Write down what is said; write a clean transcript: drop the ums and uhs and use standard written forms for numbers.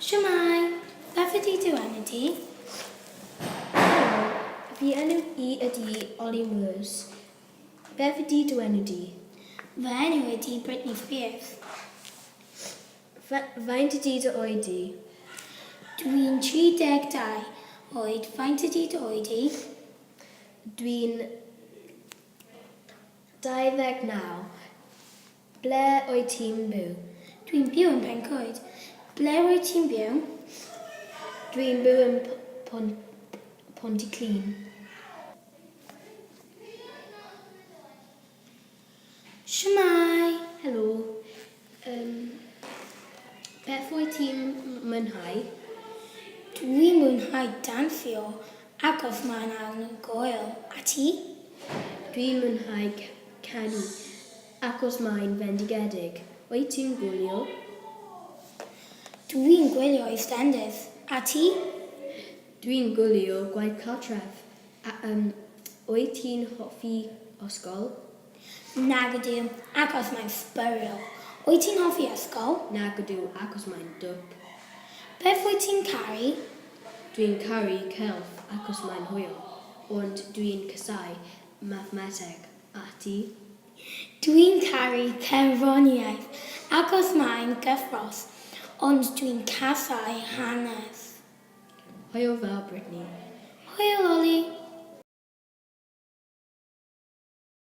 Shwmai, beth ydi dy enw di? Fi enw I ydi Ollie Moores. Beth ydi dy enw di? Fy enw ydi Britney Spears. Faint ydi dy oed di? Dwi'n 32 oed. Faint ydi dy oed di? Dwi'n 29. Ble oed ti'n byw? Dwi'n byw yn Pencoed. Ble wyt ti'n byw? Dwi'n byw yn Pontyclun. Shwmai. Helo. Beth wyt ti'n mwynhau? Dwi'n mwynhau dansio achos mae'n anhygoel. A ti? Dwi'n mwynhau canu achos mae'n fendigedig. Wyt ti'n gwylio? Dwi'n gwylio EastEnders. A ti? Dwi'n gwylio gwaith cartref. Wyt ti'n hoffi ysgol? Nag ydw, achos mae'n sbyrol. Wyt ti'n hoffi ysgol? Nag ydw achos mae'n dwp. Beth wyt ti'n caru? Dwi'n caru celf achos mae'n hwyl, ond dwi'n casau mathemateg. A ti? Dwi'n caru cerddoriaeth achos mae'n gyffros, ond dwi'n casau hanes. Hwyl fel Britney. Hwyl, Oli.